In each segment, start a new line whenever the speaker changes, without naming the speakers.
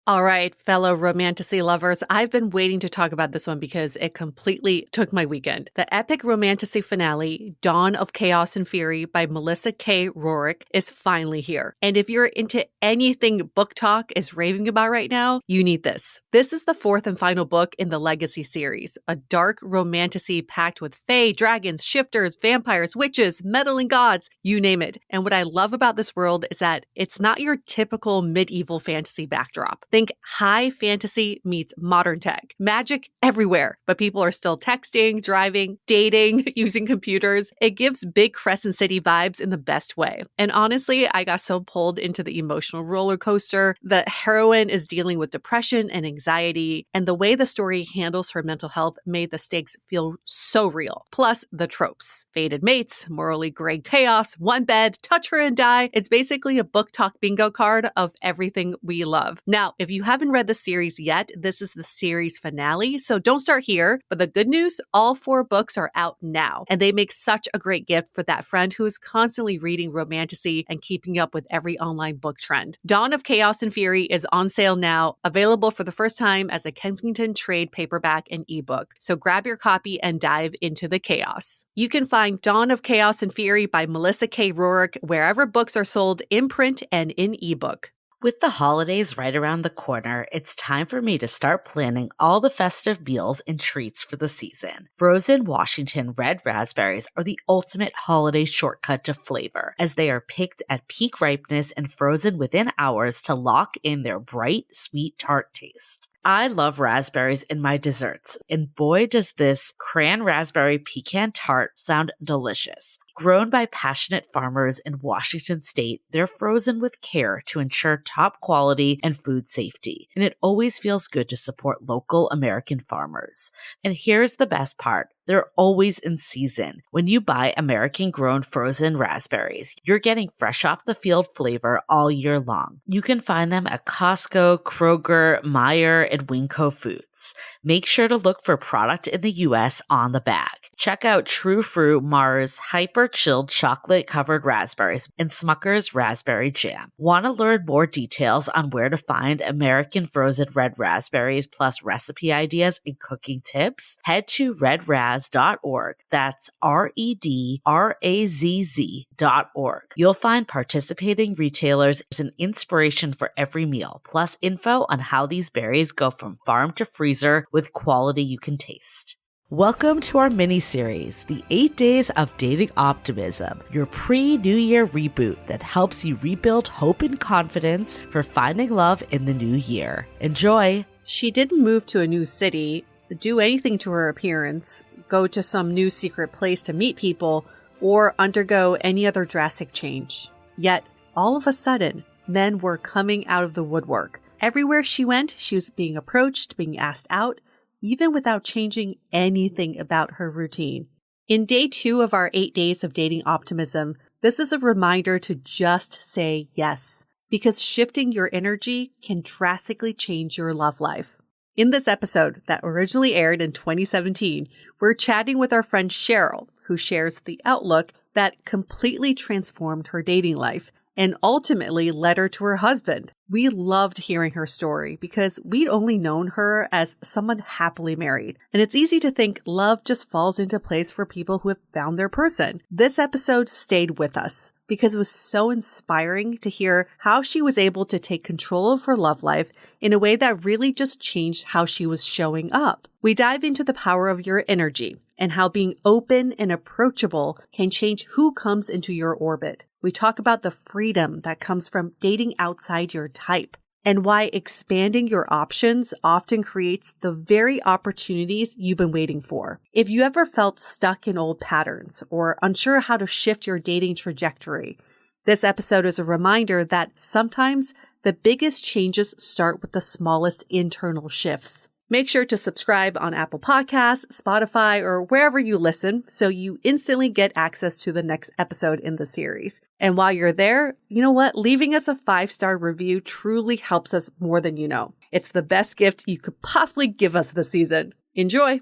All right, fellow romantasy lovers, I've been waiting to talk about this one because it completely took my weekend. The epic romantasy finale, Dawn of Chaos and Fury by Melissa K. Rorick, is finally here. And if you're into anything Book Talk is raving about right now, you need this. This is the fourth and final book in the Legacy series, a dark romantasy packed with fae, dragons, shifters, vampires, witches, meddling gods, you name it. And what I love about this world is that it's not your typical medieval fantasy backdrop. Think high fantasy meets modern tech. Magic everywhere, but people are still texting, driving, dating, using computers. It gives big Crescent City vibes in the best way. And honestly, I got so pulled into the emotional roller coaster. The heroine is dealing with depression and anxiety, and the way the story handles her mental health made the stakes feel so real. Plus, the tropes. Fated mates, morally gray chaos, one bed, touch her and die. It's basically a Book Talk bingo card of everything we love. Now, if you haven't read the series yet, this is the series finale, so don't start here. But the good news, all 4 books are out now, and they make such a great gift for that friend who is constantly reading romantasy and keeping up with every online book trend. Dawn of Chaos and Fury is on sale now, available for the first time as a Kensington trade paperback and ebook. So grab your copy and dive into the chaos. You can find Dawn of Chaos and Fury by Melissa K. Rorick wherever books are sold in print and in ebook.
With the holidays right around the corner, it's time for me to start planning all the festive meals and treats for the season. Frozen Washington red raspberries are the ultimate holiday shortcut to flavor, as they are picked at peak ripeness and frozen within hours to lock in their bright, sweet, tart taste. I love raspberries in my desserts, and boy does this cran raspberry pecan tart sound delicious. Grown by passionate farmers in Washington state, they're frozen with care to ensure top quality and food safety, and it always feels good to support local American farmers. And here's the best part. They're always in season. When you buy American-grown frozen raspberries, you're getting fresh off the field flavor all year long. You can find them at Costco, Kroger, Meijer, and Winco Foods. Make sure to look for product in the U.S. on the bag. Check out True Fruit Mars Hyper Chilled Chocolate-Covered Raspberries and Smucker's Raspberry Jam. Want to learn more details on where to find American frozen red raspberries plus recipe ideas and cooking tips? Head to redraz.org. That's redrazz.org. You'll find participating retailers as an inspiration for every meal, plus info on how these berries go from farm to freezer with quality you can taste. Welcome to our mini-series, The 8 Days of Dating Optimism, your pre-New Year reboot that helps you rebuild hope and confidence for finding love in the new year. Enjoy!
She didn't move to a new city, do anything to her appearance, go to some new secret place to meet people, or undergo any other drastic change. Yet, all of a sudden, men were coming out of the woodwork. Everywhere she went, she was being approached, being asked out, even without changing anything about her routine. In day 2 of our 8 days of dating optimism, this is a reminder to just say yes, because shifting your energy can drastically change your love life. In this episode that originally aired in 2017, we're chatting with our friend Cheryl, who shares the outlook that completely transformed her dating life and ultimately led her to her husband. We loved hearing her story because we'd only known her as someone happily married. And it's easy to think love just falls into place for people who have found their person. This episode stayed with us because it was so inspiring to hear how she was able to take control of her love life in a way that really just changed how she was showing up. We dive into the power of your energy and how being open and approachable can change who comes into your orbit. We talk about the freedom that comes from dating outside your type and why expanding your options often creates the very opportunities you've been waiting for. If you ever felt stuck in old patterns or unsure how to shift your dating trajectory, this episode is a reminder that sometimes the biggest changes start with the smallest internal shifts. Make sure to subscribe on Apple Podcasts, Spotify, or wherever you listen so you instantly get access to the next episode in the series. And while you're there, you know what? Leaving us a 5-star review truly helps us more than you know. It's the best gift you could possibly give us this season. Enjoy!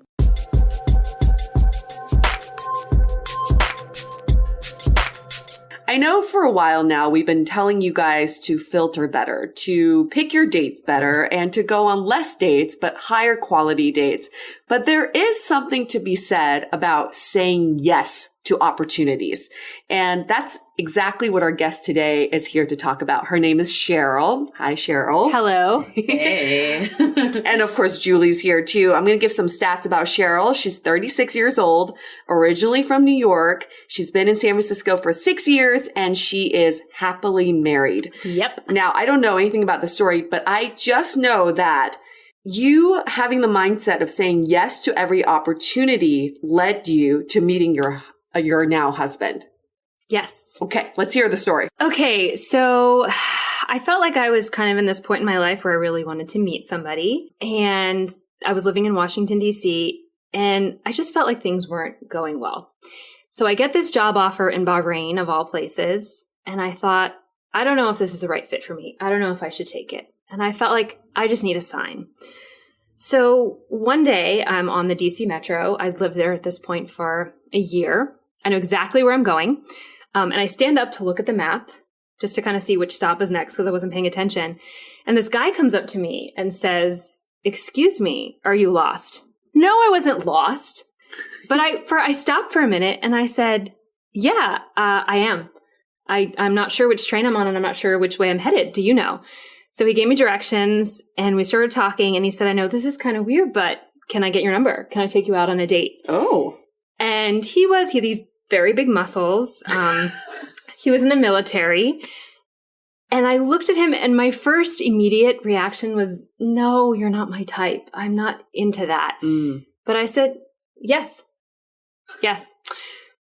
I I know for a while now we've been telling you guys to filter better, to pick your dates better, and to go on less dates, but higher quality dates. But there is something to be said about saying yes to opportunities. And that's exactly what our guest today is here to talk about. Her name is Cheryl. Hi, Cheryl.
Hello.
Hey.
And of course, Julie's here too. I'm going to give some stats about Cheryl. She's 36 years old, originally from New York. She's been in San Francisco for 6 years, and she is happily married.
Yep.
Now, I don't know anything about the story, but I just know that you having the mindset of saying yes to every opportunity led you to meeting your now husband.
Yes.
Okay, let's hear the story.
Okay, so I felt like I was kind of in this point in my life where I really wanted to meet somebody. And I was living in Washington, D.C., and I just felt like things weren't going well. So I get this job offer in Bahrain, of all places, and I thought, I don't know if this is the right fit for me. I don't know if I should take it. And I felt like I just need a sign. So one day I'm on the DC Metro. I'd lived there at this point for a year. I know exactly where I'm going. And I stand up to look at the map just to kind of see which stop is next because I wasn't paying attention. And this guy comes up to me and says, "Excuse me, are you lost?" No, I wasn't lost. But I stopped for a minute and I said, "Yeah, I am. I'm not sure which train I'm on and I'm not sure which way I'm headed. Do you know?" So he gave me directions and we started talking and he said, "I know this is kind of weird, but can I get your number? Can I take you out on a date?"
Oh.
And he had these very big muscles. He was in the military. And I looked at him and my first immediate reaction was, "No, you're not my type. I'm not into that." But I said, "Yes. Yes."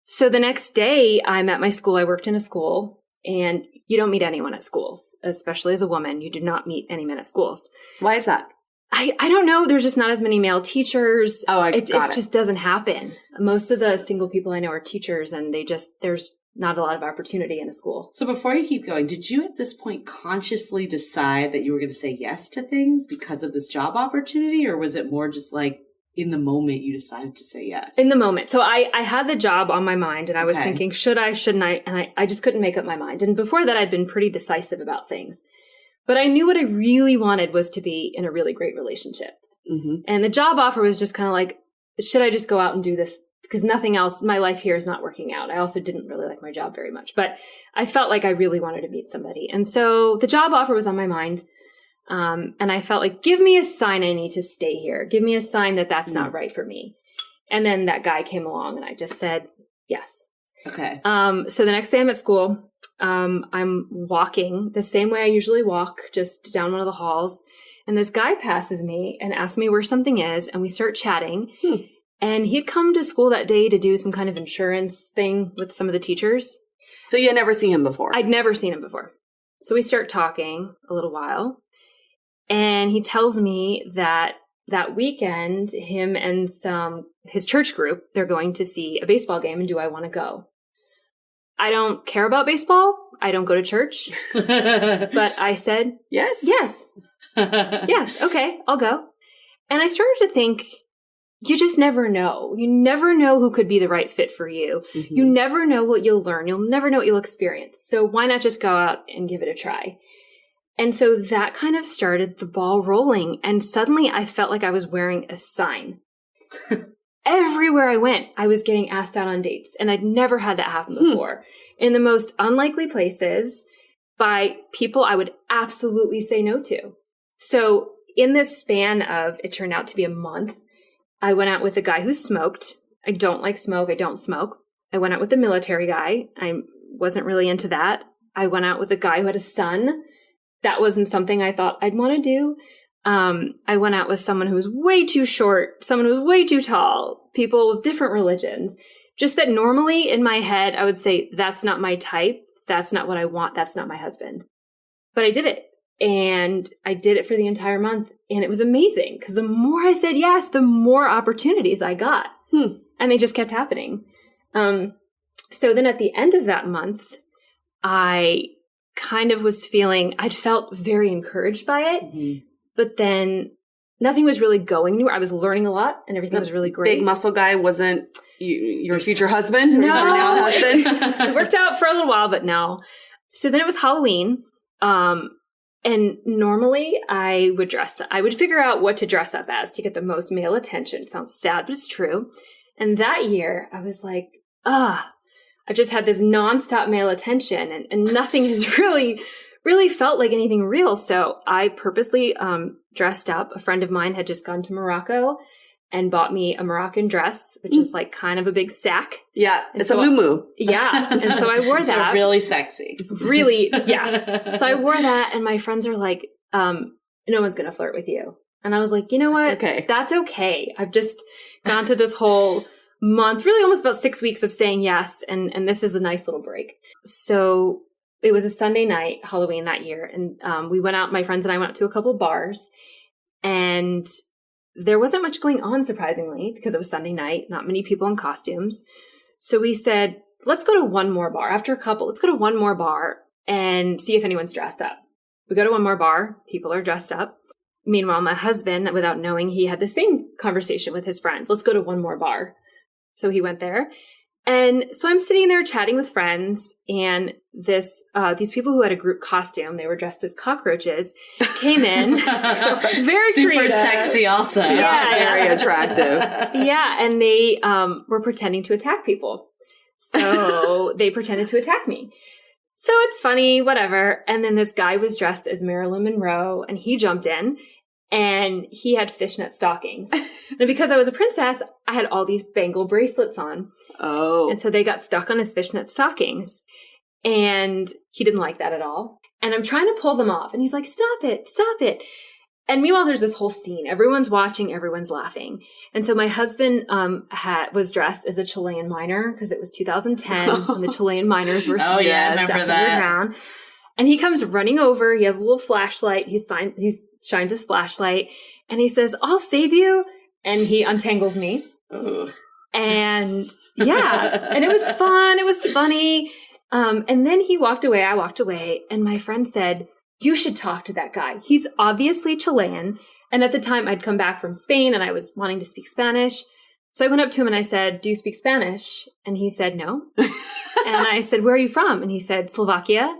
So the next day I'm at my school. I worked in a school and you don't meet anyone at schools, especially as a woman. You do not meet any men at schools.
Why is that?
I don't know. There's just not as many male teachers.
Oh, it
just doesn't happen. Most of the single people I know are teachers and there's not a lot of opportunity in a school.
So before you keep going, did you at this point consciously decide that you were going to say yes to things because of this job opportunity? Or was it more just like in the moment you decided to say yes?
In the moment. So I had the job on my mind and I was thinking, should I, shouldn't I? And I just couldn't make up my mind. And before that, I'd been pretty decisive about things. But I knew what I really wanted was to be in a really great relationship. Mm-hmm. And the job offer was just kind of like, should I just go out and do this? Because nothing else, my life here is not working out. I also didn't really like my job very much, but I felt like I really wanted to meet somebody. And so the job offer was on my mind. And I felt like, give me a sign I need to stay here. Give me a sign that that's not right for me. And then that guy came along and I just said, yes.
Okay.
So the next day I'm at school. I'm walking the same way I usually walk, just down one of the halls. And this guy passes me and asks me where something is. And we start chatting. And he had come to school that day to do some kind of insurance thing with some of the teachers.
So you had never seen him before?
I'd never seen him before. So we start talking a little while. And he tells me that weekend, him and his church group, they're going to see a baseball game. And do I want to go? I don't care about baseball. I don't go to church. But I said,
yes.
Yes. Yes. Okay, I'll go. And I started to think, you just never know. You never know who could be the right fit for you. Mm-hmm. You never know what you'll learn. You'll never know what you'll experience. So why not just go out and give it a try? And so that kind of started the ball rolling. And suddenly I felt like I was wearing a sign. Everywhere I went, I was getting asked out on dates. And I'd never had that happen before. In the most unlikely places, by people I would absolutely say no to. So in this span of, it turned out to be a month, I went out with a guy who smoked. I don't like smoke. I don't smoke. I went out with a military guy. I wasn't really into that. I went out with a guy who had a son. That wasn't something I thought I'd want to do. I went out with someone who was way too short, someone who was way too tall, people of different religions. Just that normally in my head, I would say, that's not my type. That's not what I want. That's not my husband. But I did it. And I did it for the entire month. And it was amazing because the more I said yes, the more opportunities I got. And they just kept happening. So then at the end of that month, I kind of was feeling, I'd felt very encouraged by it. Mm-hmm. But then nothing was really going anywhere. I was learning a lot and everything was really great.
Big muscle guy wasn't your future husband?
No.
Now husband?
It worked out for a little while, but no. So then it was Halloween. And normally I would figure out what to dress up as to get the most male attention. It sounds sad, but it's true. And that year I was like, I've just had this nonstop male attention and nothing has really felt like anything real. So I purposely dressed up. A friend of mine had just gone to Morocco and bought me a Moroccan dress, which is like kind of a big sack.
Yeah,
and
it's a muumuu.
Yeah, and so I wore that.
So really sexy.
Really, yeah. So I wore that, and my friends are like, no one's going to flirt with you. And I was like, you know what?
Okay.
That's okay. I've just gone through this whole month, really almost about 6 weeks of saying yes, and this is a nice little break. So it was a Sunday night, Halloween that year, and we went out, my friends and I went out to a couple bars, and there wasn't much going on, surprisingly, because it was Sunday night, not many people in costumes. So we said, let's go to one more bar. After a couple, let's go to one more bar and see if anyone's dressed up. We go to one more bar. People are dressed up. Meanwhile, my husband, without knowing, he had the same conversation with his friends. Let's go to one more bar. So he went there. And so I'm sitting there chatting with friends, and these people who had a group costume, they were dressed as cockroaches, came in. Very
super
creative.
Sexy also.
Yeah.
Very attractive.
Yeah, and they were pretending to attack people. So they pretended to attack me. So it's funny, whatever. And then this guy was dressed as Marilyn Monroe, and he jumped in, and he had fishnet stockings. And because I was a princess, I had all these bangle bracelets on.
Oh.
And so they got stuck on his fishnet stockings. And he didn't like that at all. And I'm trying to pull them off. And he's like, stop it, stop it. And meanwhile, there's this whole scene. Everyone's watching, everyone's laughing. And so my husband was dressed as a Chilean miner because it was 2010 when the Chilean miners were
I remember that.
Around. And he comes running over. He has a little flashlight. He shines his flashlight. And he says, I'll save you. And he untangles me.
Ooh.
And yeah, and it was fun. It was funny. And then he walked away. I walked away. And my friend said, you should talk to that guy. He's obviously Chilean. And at the time I'd come back from Spain and I was wanting to speak Spanish. So I went up to him and I said, do you speak Spanish? And he said, no. And I said, where are you from? And he said, Slovakia.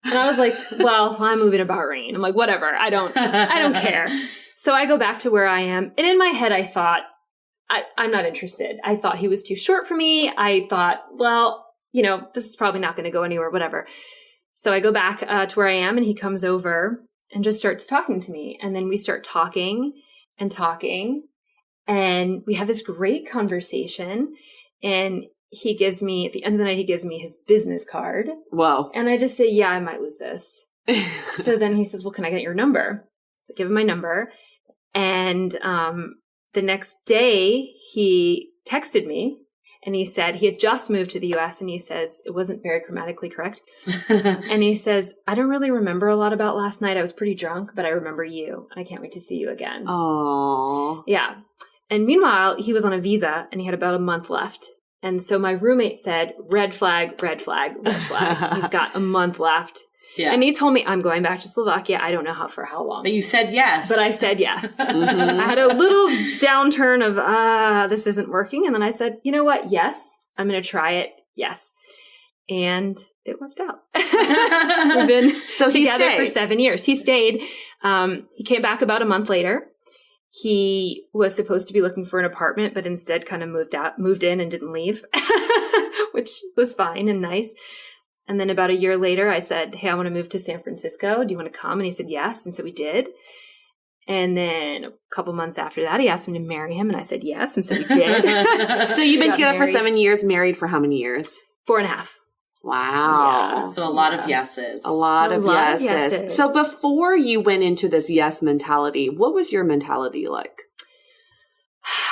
And I was like, well, I'm moving to Bahrain. I'm like, whatever. I don't care. So I go back to where I am. And in my head, I thought, I'm not interested. I thought he was too short for me. I thought, well, this is probably not going to go anywhere, whatever. So I go back to where I am, and he comes over and just starts talking to me. And then we start talking, and we have this great conversation. And he gives me, at the end of the night, he gives me his business card.
Whoa.
And I just say, yeah, I might lose this. So then he says, well, can I get your number? So I give him my number. And the next day, he texted me, and he said he had just moved to the U.S., and he says, it wasn't very grammatically correct. And he says, I don't really remember a lot about last night. I was pretty drunk, but I remember you, and I can't wait to see you again.
Aww.
Yeah. And meanwhile, he was on a visa, and he had about a month left. And so my roommate said, red flag, red flag, red flag. He's got a month left.
Yeah.
And he told me, I'm going back to Slovakia. I don't know for how long.
But you said yes.
But I said yes.
Mm-hmm.
I had a little downturn of, this isn't working. And then I said, you know what? Yes, I'm going to try it. Yes. And it worked out. We've been together for 7 years. He stayed. He came back about a month later. He was supposed to be looking for an apartment, but instead kind of moved in and didn't leave, which was fine and nice. And then about a year later, I said, hey, I want to move to San Francisco. Do you want to come? And he said, yes. And so we did. And then a couple months after that, he asked me to marry him. And I said, yes. And so we did.
So you've been together for 7 years, married for how many years?
4.5.
Wow.
Yeah.
So a lot of yeses.
A lot of yeses. So before you went into this yes mentality, what was your mentality like?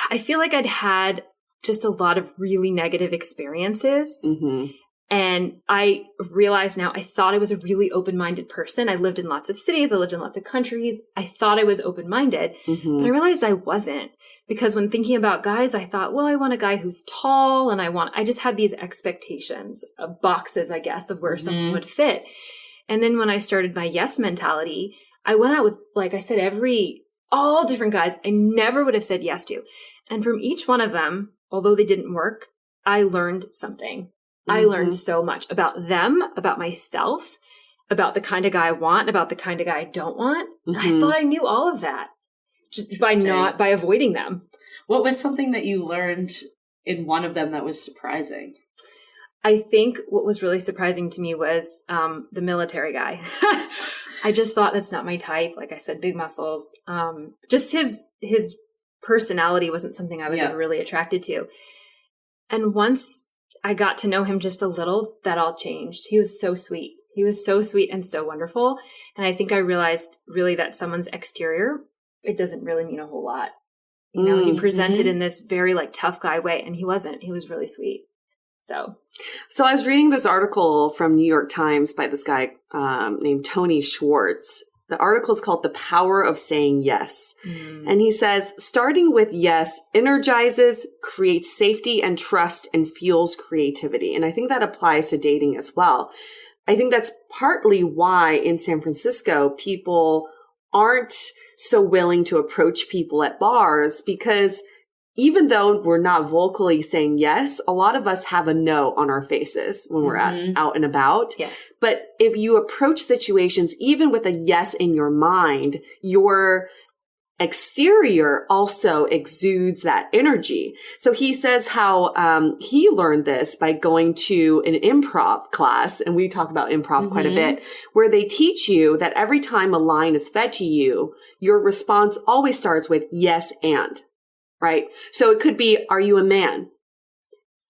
I feel like I'd had just a lot of really negative experiences.
Mm-hmm.
And I realize now I thought I was a really open-minded person. I lived in lots of cities. I lived in lots of countries. I thought I was open-minded,
Mm-hmm.
but I realized I wasn't, because when thinking about guys, I thought, well, I want a guy who's tall, and I just had these expectations of boxes, I guess, of where someone would fit. And then when I started my yes mentality, I went out with, like I said, all different guys I never would have said yes to. And from each one of them, although they didn't work, I learned something. I learned so much about them, about myself, about the kind of guy I want, about the kind of guy I don't want. And I thought I knew all of that just by avoiding them.
What was something that you learned in one of them that was surprising?
I think what was really surprising to me was the military guy. I just thought that's not my type. Like I said, big muscles. Just his personality wasn't something I was ever really attracted to. And once I got to know him just a little, that all changed. He was so sweet. He was so sweet and so wonderful. And I think I realized really that someone's exterior, it doesn't really mean a whole lot. You know, he presented in this very like tough guy way, and he wasn't. He was really sweet. So
I was reading this article from New York Times by this guy named Tony Schwartz. The article is called The Power of Saying Yes. And he says, starting with yes energizes, creates safety and trust, and fuels creativity. And I think that applies to dating as well. I think that's partly why in San Francisco, people aren't so willing to approach people at bars, because even though we're not vocally saying yes, a lot of us have a no on our faces when we're out and about.
Yes.
But if you approach situations even with a yes in your mind, your exterior also exudes that energy. So he says how he learned this by going to an improv class, and we talk about improv quite a bit, where they teach you that every time a line is fed to you, your response always starts with yes and. Right? So it could be, are you a man?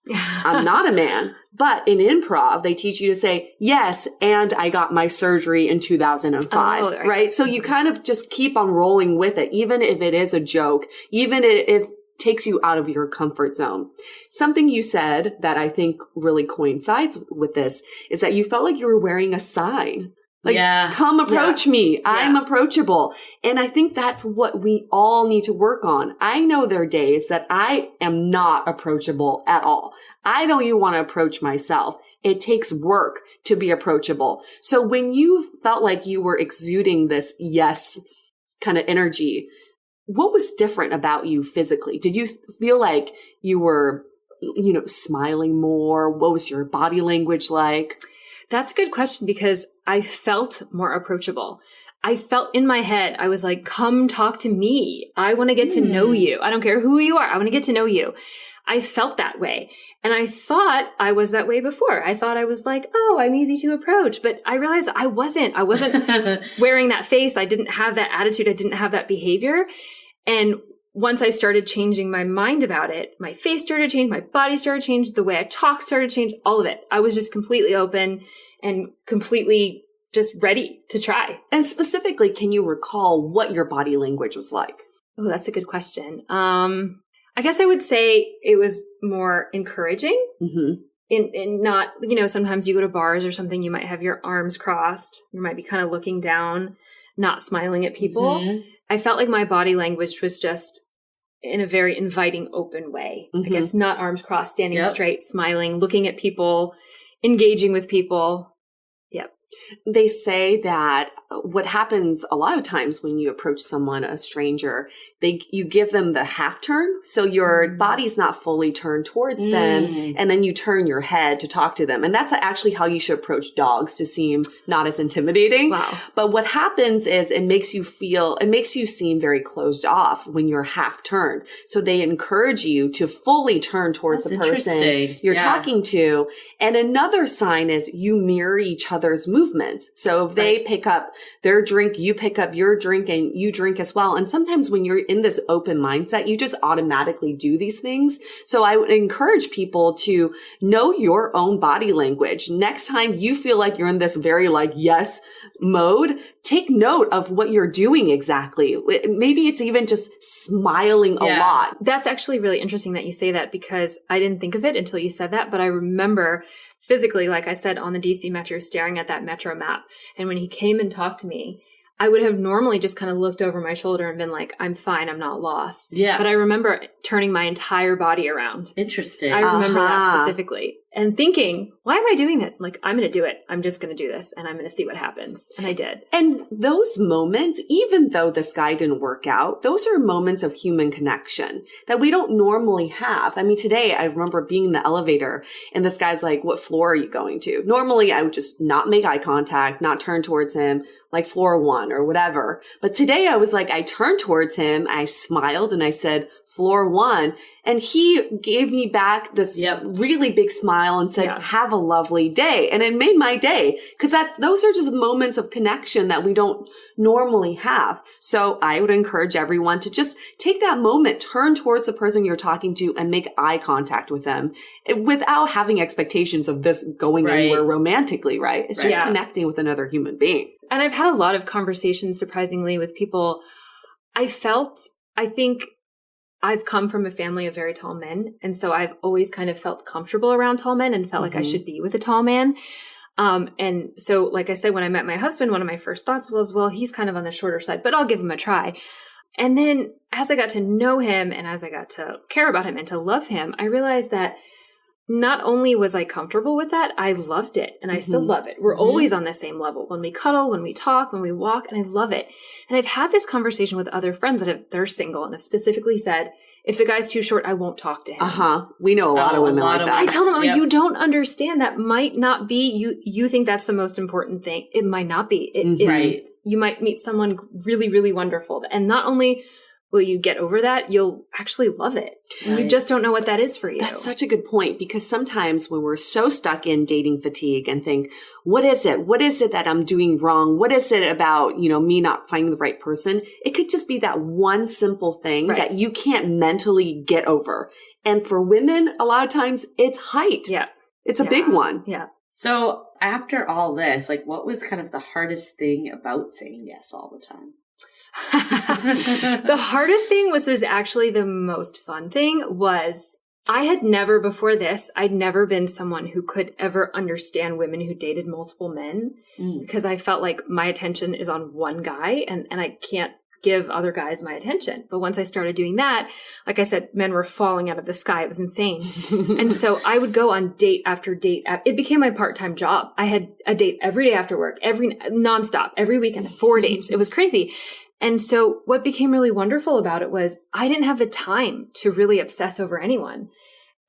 I'm not a man. But in improv, they teach you to say, yes, and I got my surgery in 2005. Right? So you kind of just keep on rolling with it, even if it is a joke, even if it takes you out of your comfort zone. Something you said that I think really coincides with this is that you felt like you were wearing a sign. Like, come approach me. I'm approachable. And I think that's what we all need to work on. I know there are days that I am not approachable at all. I don't even want to approach myself. It takes work to be approachable. So when you felt like you were exuding this yes kind of energy, what was different about you physically? Did you feel like you were, smiling more? What was your body language like?
That's a good question, because I felt more approachable. I felt in my head, I was like, come talk to me. I want to get to know you. I don't care who you are. I want to get to know you. I felt that way. And I thought I was that way before. I thought I was like, oh, I'm easy to approach. But I realized I wasn't. I wasn't wearing that face. I didn't have that attitude. I didn't have that behavior. And once I started changing my mind about it, my face started to change, my body started to change, the way I talked started to change, all of it. I was just completely open and completely just ready to try.
And specifically, can you recall what your body language was like?
Oh, that's a good question. I guess I would say it was more encouraging. In not, sometimes you go to bars or something, you might have your arms crossed. You might be kind of looking down, not smiling at people. I felt like my body language was just in a very inviting, open way. I guess not arms crossed, standing straight, smiling, looking at people, engaging with people. Yep.
They say that what happens a lot of times when you approach someone, a stranger, you give them the half turn. So your body's not fully turned towards them. And then you turn your head to talk to them. And that's actually how you should approach dogs, to seem not as intimidating.
Wow.
But what happens is it makes you seem very closed off when you're half turned. So they encourage you to fully turn towards the person you're talking to. And another sign is you mirror each other's movements. So if they pick up their drink, you pick up your drink, and you drink as well. And sometimes when you're in this open mindset, you just automatically do these things. So I would encourage people to know your own body language. Next time you feel like you're in this very yes mode, take note of what you're doing exactly. Maybe it's even just smiling a lot.
That's actually really interesting that you say that, because I didn't think of it until you said that. But I remember physically, like I said, on the DC Metro, staring at that Metro map. And when he came and talked to me, I would have normally just kind of looked over my shoulder and been like, I'm fine, I'm not lost.
Yeah.
But I remember turning my entire body around.
Interesting.
I remember that specifically. And thinking, why am I doing this? I'm like, I'm going to do it. I'm just going to do this. And I'm going to see what happens. And I did.
And those moments, even though this guy didn't work out, those are moments of human connection that we don't normally have. I mean, today I remember being in the elevator and this guy's like, what floor are you going to? Normally I would just not make eye contact, not turn towards him, like floor 1 or whatever. But today I was like, I turned towards him, I smiled and I said, floor 1. And he gave me back this really big smile and said, have a lovely day. And it made my day because those are just moments of connection that we don't normally have. So I would encourage everyone to just take that moment, turn towards the person you're talking to and make eye contact with them without having expectations of this going anywhere romantically, right? It's just connecting with another human being.
And I've had a lot of conversations, surprisingly, with people. I think I've come from a family of very tall men. And so I've always kind of felt comfortable around tall men and felt like I should be with a tall man. And so, like I said, when I met my husband, one of my first thoughts was, well, he's kind of on the shorter side, but I'll give him a try. And then as I got to know him and as I got to care about him and to love him, I realized that not only was I comfortable with that, I loved it. And I still love it. We're always on the same level when we cuddle, when we talk, when we walk, and I love it. And I've had this conversation with other friends they're single and have specifically said, if the guy's too short, I won't talk to him.
We know a lot of women like that.
I tell them, you don't understand. That might not be, you think that's the most important thing. It might not be. Right. You might meet someone really, really wonderful. And not only will you get over that, you'll actually love it. And you just don't know what that is for you.
That's such a good point, because sometimes when we're so stuck in dating fatigue and think, what is it? What is it that I'm doing wrong? What is it about, me not finding the right person? It could just be that one simple thing that you can't mentally get over. And for women, a lot of times it's height.
Yeah.
It's a big one.
Yeah.
So after all this, what was kind of the hardest thing about saying yes all the time?
The hardest thing was actually the most fun thing was I had never before this, I'd never been someone who could ever understand women who dated multiple men because I felt like my attention is on one guy and I can't give other guys my attention. But once I started doing that, like I said, men were falling out of the sky. It was insane. And so I would go on date after date. It became my part-time job. I had a date every day after work, nonstop, every weekend, 4 dates. It was crazy. And so what became really wonderful about it was I didn't have the time to really obsess over anyone.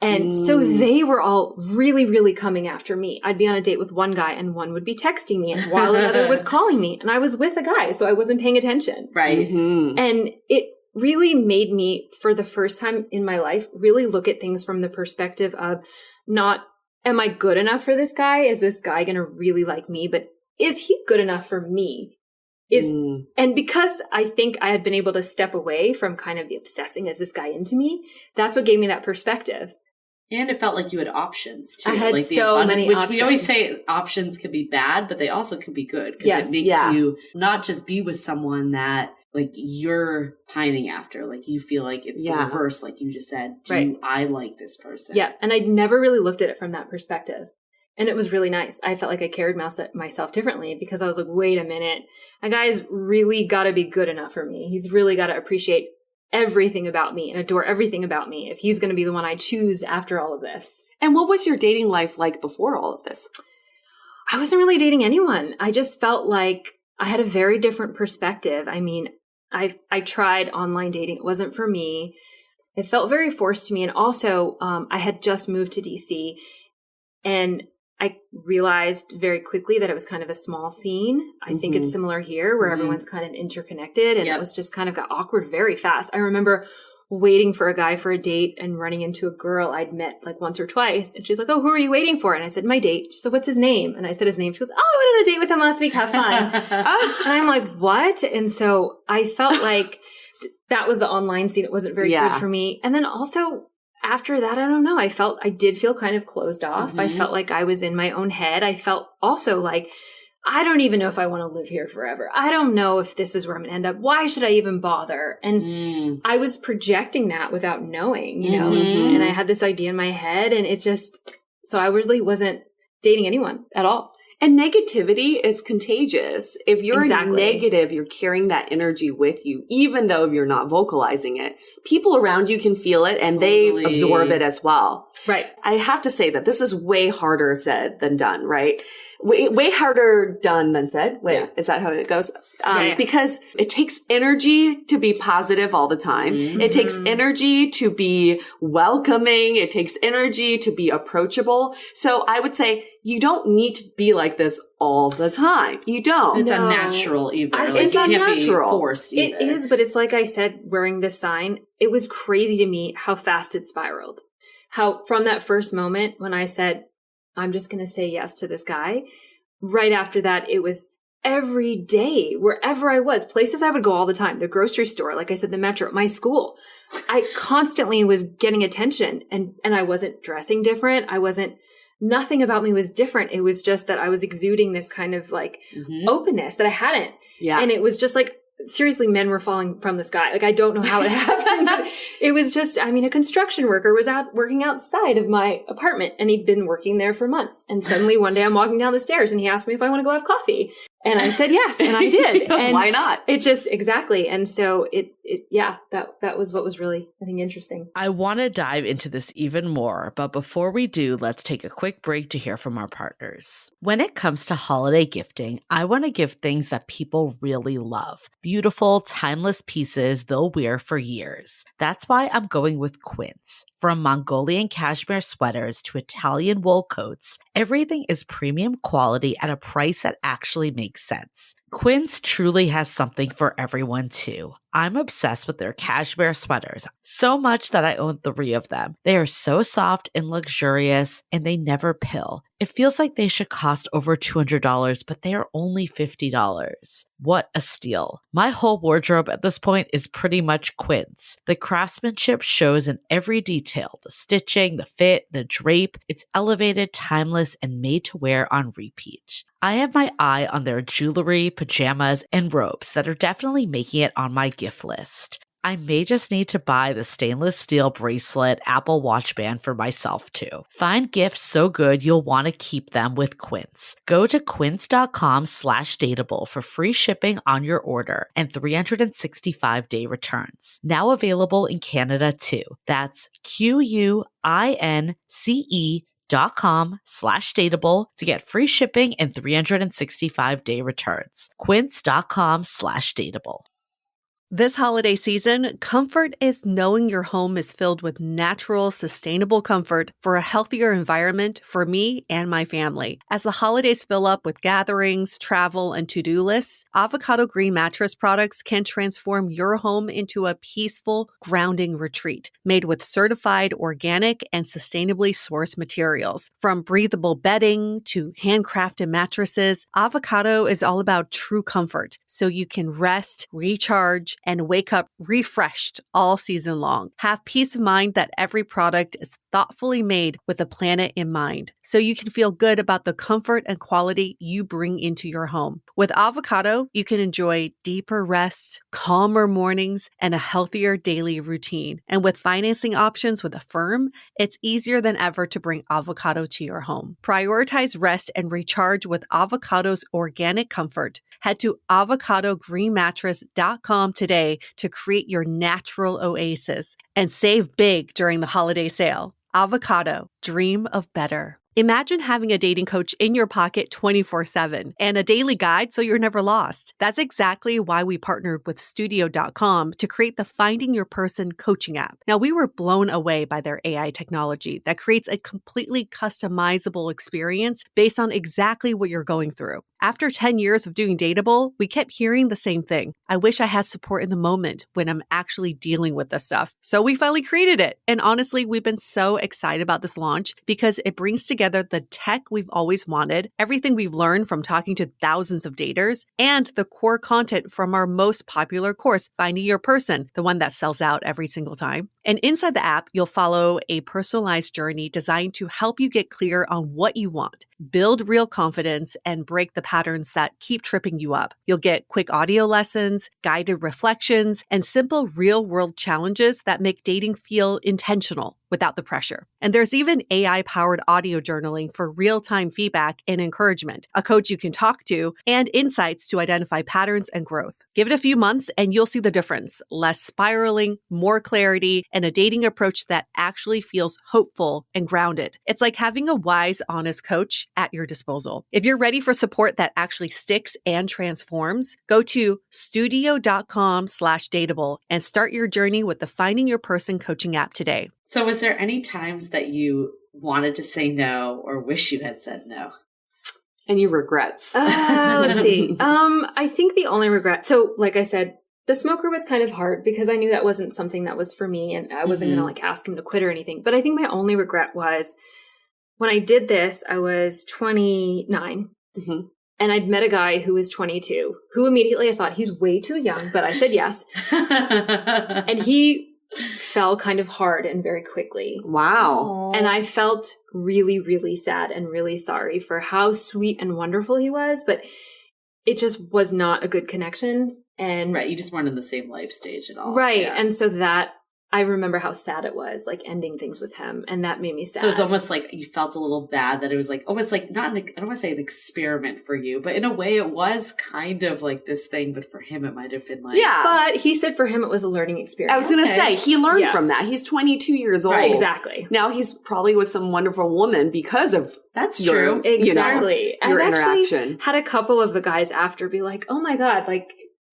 And so they were all really, really coming after me. I'd be on a date with one guy and one would be texting me and while another was calling me and I was with a guy. So I wasn't paying attention.
Right. Mm-hmm.
And it really made me, for the first time in my life, really look at things from the perspective of not, am I good enough for this guy? Is this guy going to really like me? But is he good enough for me? And because I think I had been able to step away from kind of the obsessing, is this guy into me? That's what gave me that perspective.
And it felt like you had options too.
I had so many options.
Which we always say options can be bad, but they also can be good because it makes you not just be with someone that you're pining after, you feel like it's the reverse, like you just said. I like this person? Yeah.
And I'd never really looked at it from that perspective. And it was really nice. I felt like I carried myself differently because I was like, wait a minute. A guy's really got to be good enough for me. He's really got to appreciate everything about me and adore everything about me if he's going to be the one I choose after all of this.
And what was your dating life like before all of this?
I wasn't really dating anyone. I just felt like I had a very different perspective. I mean, I tried online dating. It wasn't for me. It felt very forced to me. And also, I had just moved to DC and I realized very quickly that it was kind of a small scene. I think it's similar here where everyone's kind of interconnected and it was just kind of got awkward very fast. I remember waiting for a guy for a date and running into a girl I'd met once or twice. And she's like, oh, who are you waiting for? And I said, my date. She said, what's his name? And I said his name. She goes, oh, I went on a date with him last week. Have fun. And I'm like, what? And so I felt like that was the online scene. It wasn't very good for me. And then also, after that, I don't know. I did feel kind of closed off. I felt like I was in my own head. I felt also like, I don't even know if I want to live here forever. I don't know if this is where I'm going to end up. Why should I even bother? And I was projecting that without knowing, and I had this idea in my head and so I really wasn't dating anyone at all.
And negativity is contagious. If you're
Exactly.
negative, you're carrying that energy with you, even though you're not vocalizing it. People around you can feel it and they absorb it as well.
Right.
I have to say that this is way harder said than done, right? Way harder done than said. Wait, is that how it goes? Because it takes energy to be positive all the time. Mm-hmm. It takes energy to be welcoming. It takes energy to be approachable. So I would say you don't need to be like this all the time. You don't.
It's unnatural either.
It's unnatural.
Forced either.
It is, but it's like I said, wearing this sign, it was crazy to me how fast it spiraled. How from that first moment when I said, I'm just going to say yes to this guy. Right after that, it was every day, wherever I was, places I would go all the time, the grocery store, like I said, the metro, my school. I constantly was getting attention and I wasn't dressing different. Nothing about me was different. It was just that I was exuding this kind of like openness that I hadn't. Yeah. And it was just like, seriously, men were falling from the sky. Like, I don't know how it happened. But it was just, a construction worker was out working outside of my apartment and he'd been working there for months. And suddenly one day I'm walking down the stairs and he asked me if I want to go have coffee. And I said yes, and I did. And
why not?
It just, exactly. And so that was what was really, I think, interesting.
I want to dive into this even more, but before we do, let's take a quick break to hear from our partners. When it comes to holiday gifting, I want to give things that people really love. Beautiful, timeless pieces they'll wear for years. That's why I'm going with Quince. From Mongolian cashmere sweaters to Italian wool coats, everything is premium quality at a price that actually makes sense. Quince truly has something for everyone too. I'm obsessed with their cashmere sweaters, so much that I own 3 of them. They are so soft and luxurious, and they never pill. It feels like they should cost over $200, but they are only $50. What a steal. My whole wardrobe at this point is pretty much Quince. The craftsmanship shows in every detail, the stitching, the fit, the drape. It's elevated, timeless, and made to wear on repeat. I have my eye on their jewelry, pajamas, and robes that are definitely making it on my gift list. I may just need to buy the stainless steel bracelet Apple Watch band for myself too. Find gifts so good you'll want to keep them with Quince. Go to quince.com/dateable for free shipping on your order and 365-day returns. Now available in Canada too. That's QUINCE.com/dateable to get free shipping and 365-day returns. Quince.com/dateable.
This holiday season, comfort is knowing your home is filled with natural, sustainable comfort for a healthier environment for me and my family. As the holidays fill up with gatherings, travel, and to-do lists, Avocado Green mattress products can transform your home into a peaceful, grounding retreat made with certified organic and sustainably sourced materials. From breathable bedding to handcrafted mattresses, Avocado is all about true comfort, so you can rest, recharge, and wake up refreshed all season long. Have peace of mind that every product is thoughtfully made with the planet in mind, so you can feel good about the comfort and quality you bring into your home. With Avocado, you can enjoy deeper rest, calmer mornings, and a healthier daily routine. And with financing options with Affirm, it's easier than ever to bring Avocado to your home. Prioritize rest and recharge with Avocado's organic comfort. Head to avocadogreenmattress.com today to create your natural oasis and save big during the holiday sale. Avocado, dream of better. Imagine having a dating coach in your pocket 24/7 and a daily guide so you're never lost. That's exactly why we partnered with Studio.com to create the Finding Your Person coaching app. Now, we were blown away by their AI technology that creates a completely customizable experience based on exactly what you're going through. After 10 years of doing Dateable, we kept hearing the same thing. I wish I had support in the moment when I'm actually dealing with this stuff. So we finally created it. And honestly, we've been so excited about this launch because it brings together the tech we've always wanted, everything we've learned from talking to thousands of daters, and the core content from our most popular course, Finding Your Person, the one that sells out every single time. And inside the app, you'll follow a personalized journey designed to help you get clear on what you want, build real confidence, and break the patterns that keep tripping you up. You'll get quick audio lessons, guided reflections, and simple real-world challenges that make dating feel intentional without the pressure. And there's even AI-powered audio journaling for real-time feedback and encouragement, a coach you can talk to, and insights to identify patterns and growth. Give it a few months and you'll see the difference. Less spiraling, more clarity, and a dating approach that actually feels hopeful and grounded. It's like having a wise, honest coach at your disposal. If you're ready for support that actually sticks and transforms, go to studio.com/dateable and start your journey with the Finding Your Person coaching app today.
So was there any times that you wanted to say no or wish you had said no?
Any regrets?
Let's see. I think the only regret, so like I said, the smoker was kind of hard because I knew that wasn't something that was for me and I wasn't going to like ask him to quit or anything. But I think my only regret was when I did this, I was 29 and I'd met a guy who was 22 who immediately I thought he's way too young, but I said yes. And he fell kind of hard and very quickly.
Wow.
And I felt really, really sad and really sorry for how sweet and wonderful he was, but it just was not a good connection. And
right, you just weren't in the same life stage at all.
Right.
Yeah.
And so that, I remember how sad it was, like ending things with him. And that made me sad.
So it's almost like you felt a little bad that it was like, almost like not, I don't want to say an experiment for you, but in a way it was kind of like this thing, but for him it might have been like.
Yeah.
But he said for him it was a learning experience.
I was going to say, he learned from that. He's 22 years old.
Right, exactly.
Now he's probably with some wonderful woman because of
That's
your,
true.
Exactly.
Your
I've
interaction.
Had a couple of the guys after be like, oh my God, like,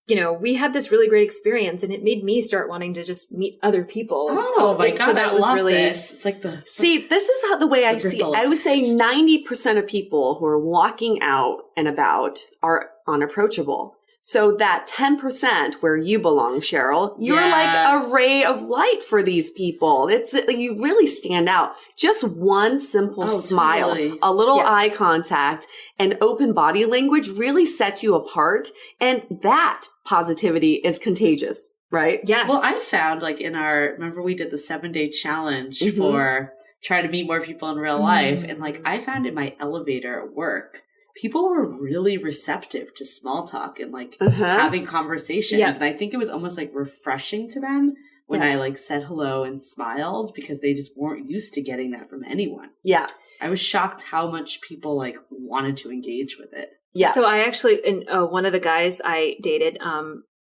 you know, we had this really great experience and it made me start wanting to just meet other people.
Oh my God,
so that
I
was
love
really
this. It's like the...
See, this is how the way I see it. I would say 90% of people who are walking out and about are unapproachable. So that 10% where you belong, Cheryl, you're like a ray of light for these people. You really stand out. Just one simple smile,
totally.
A little eye contact, and open body language really sets you apart. And that positivity is contagious, right?
Yes.
Well, I found like remember we did the 7-day challenge for trying to meet more people in real life. And like I found in my elevator at work, people were really receptive to small talk and like having conversations. And I think it was almost like refreshing to them when I like said hello and smiled because they just weren't used to getting that from anyone.
Yeah.
I was shocked how much people like wanted to engage with it.
Yeah.
So I actually, one of the guys I dated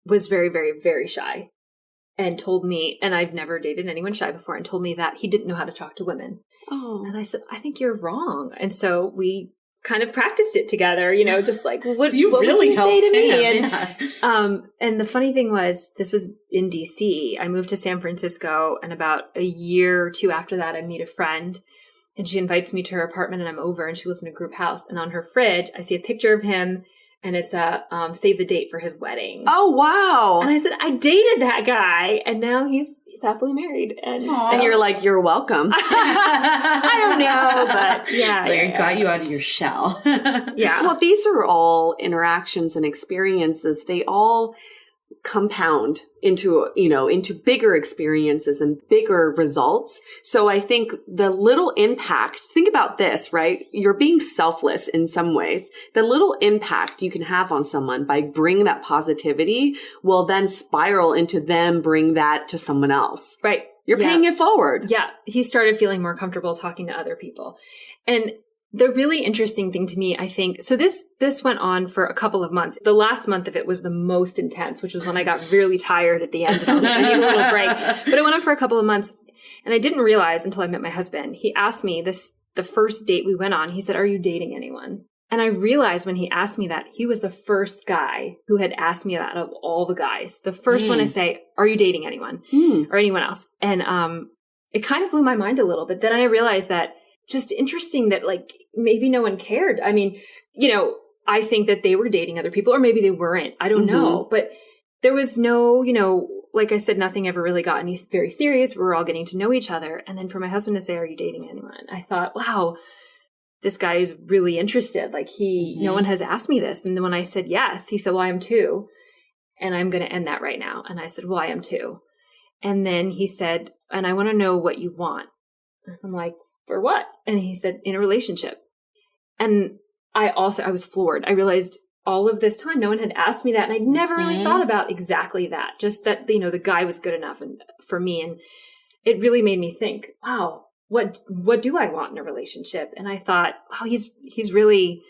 was very, very, very shy and told me, and I've never dated anyone shy before, and told me that he didn't know how to talk to women.
Oh.
And I said, I think you're wrong. And so we kind of practiced it together, you know, just like, what,
so you
what
really
would you say to me?
And,
and the funny thing was, this was in DC. I moved to San Francisco, and about a year or two after that, I meet a friend, and she invites me to her apartment, and I'm over, and she lives in a group house. And on her fridge, I see a picture of him, and it's a save the date for his wedding.
Oh, wow.
And I said, I dated that guy, and now he's happily married. And
you're like, you're welcome.
I don't know, but yeah.
It got you out of your shell.
Yeah.
Well, these are all interactions and experiences. They all compound into bigger experiences and bigger results. So I think the little impact, think about this, right? You're being selfless in some ways. The little impact you can have on someone by bringing that positivity will then spiral into them bring that to someone else.
Right.
You're paying it forward.
Yeah. He started feeling more comfortable talking to other people. And the really interesting thing to me, I think, so this went on for a couple of months. The last month of it was the most intense, which was when I got really tired at the end and I was like, I need a little break. But it went on for a couple of months. And I didn't realize until I met my husband. He asked me the first date we went on, he said, are you dating anyone? And I realized when he asked me that, he was the first guy who had asked me that of all the guys. The first one to say, are you dating anyone or anyone else? And it kind of blew my mind a little bit. Then I realized that just interesting that like maybe no one cared. I mean, you know, I think that they were dating other people or maybe they weren't. I don't know. But there was no, you know, like I said, nothing ever really got any very serious. We were all getting to know each other. And then for my husband to say, are you dating anyone? I thought, wow, this guy is really interested. Like no one has asked me this. And then when I said yes, he said, well, I am too. And I'm going to end that right now. And I said, well, I am too. And then he said, and I want to know what you want. I'm like, for what? And he said, in a relationship. And I was floored. I realized all of this time, no one had asked me that. And I'd never really thought about exactly that. Just that, the guy was good enough for me. And it really made me think, wow, what do I want in a relationship? And I thought, wow, he's really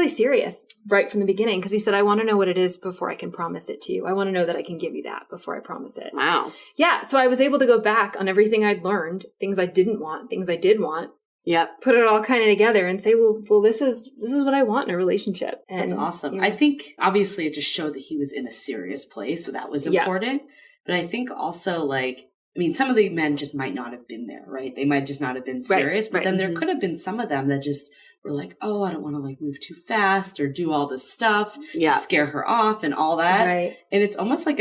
serious right from the beginning. Because he said, I want to know what it is before I can promise it to you. I want to know that I can give you that before I promise it.
Wow.
Yeah. So I was able to go back on everything I'd learned, things I didn't want, things I did want.
Yep.
Put it all kind of together and say, well, this is what I want in a relationship. And
that's awesome. I think obviously it just showed that he was in a serious place. So that was important. But I think also some of the men just might not have been there, right? They might just not have been serious. But then there could have been some of them that just were like, oh, I don't want to move too fast or do all this stuff to scare her off and all that. Right. And it's almost like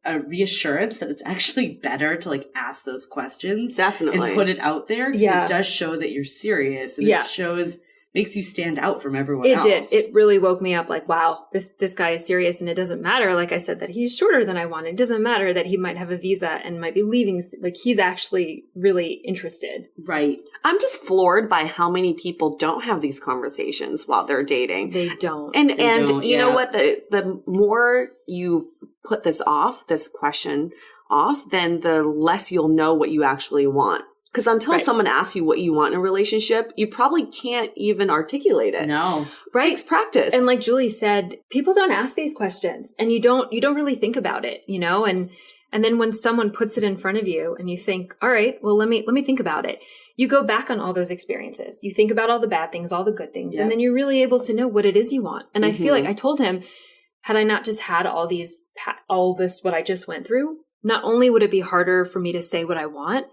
a reassurance that it's actually better to ask those questions.
Definitely.
And put it out there. Because it does show that you're serious. And it makes you stand out from everyone else.
It did. It really woke me up wow, this guy is serious. And it doesn't matter, like I said, that he's shorter than I want. It doesn't matter that he might have a visa and might be leaving. He's actually really interested.
Right.
I'm just floored by how many people don't have these conversations while they're dating.
They don't.
And you know what? The more you put this question off, then the less you'll know what you actually want. Because until someone asks you what you want in a relationship, you probably can't even articulate it.
No.
Right. It takes practice.
And like Julie said, people don't ask these questions and you don't really think about it, and then when someone puts it in front of you and you think, all right, well, let me think about it. You go back on all those experiences. You think about all the bad things, all the good things, and then you're really able to know what it is you want. And I feel like I told him, had I not just had all this, what I just went through, not only would it be harder for me to say what I want,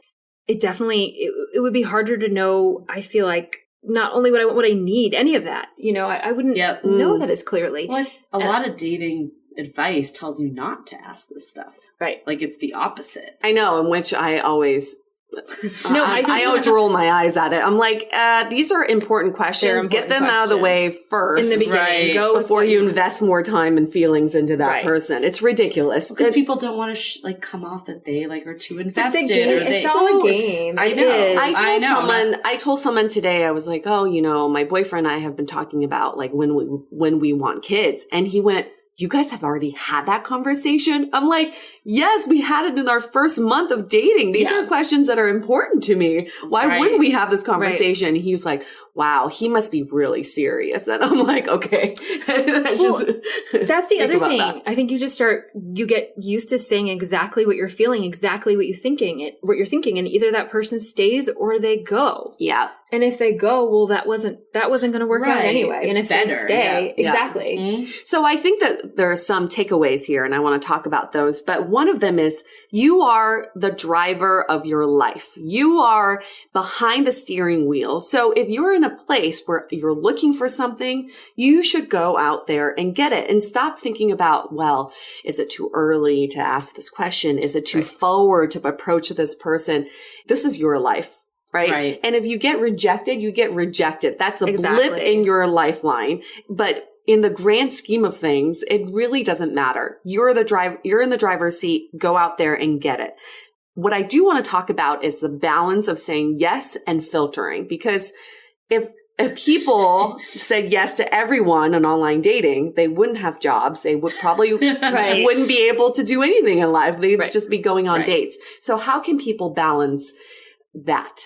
it would be harder to know, I feel like, not only what I want, what I need, any of that. I wouldn't know that as clearly.
Well, a lot of dating advice tells you not to ask this stuff.
Right.
It's the opposite.
I know, in which I always... I always roll my eyes at it. I'm like, these are important questions. Get them out of the way first.
In the beginning.
Go before you invest more time and feelings into that person. It's ridiculous.
Because people don't want to come off that they are too invested.
It's all a game.
I know.
I told someone today, I was like, oh, my boyfriend and I have been talking about when we want kids. And he went, you guys have already had that conversation? I'm like, yes, we had it in our first month of dating. These are questions that are important to me. Why wouldn't we have this conversation? He was like, wow, he must be really serious. And I'm like, okay.
That's the other thing. That. I think you get used to saying exactly what you're feeling, exactly what you're thinking, and either that person stays or they go.
Yeah.
And if they go, well, that wasn't going to work out anyway. And if they stay, exactly.
Yeah. Mm-hmm. So I think that there are some takeaways here, and I want to talk about those. But one of them is you are the driver of your life. You are behind the steering wheel. So if you're in a place where you're looking for something, you should go out there and get it and stop thinking about, well, is it too early to ask this question? Is it too forward to approach this person? This is your life. Right? And if you get rejected, you get rejected. That's a blip in your lifeline. But in the grand scheme of things, it really doesn't matter. You're in the driver's seat. Go out there and get it. What I do want to talk about is the balance of saying yes and filtering. Because if people said yes to everyone in online dating, they wouldn't have jobs. They would probably wouldn't be able to do anything in life. They'd just be going on dates. So how can people balance that?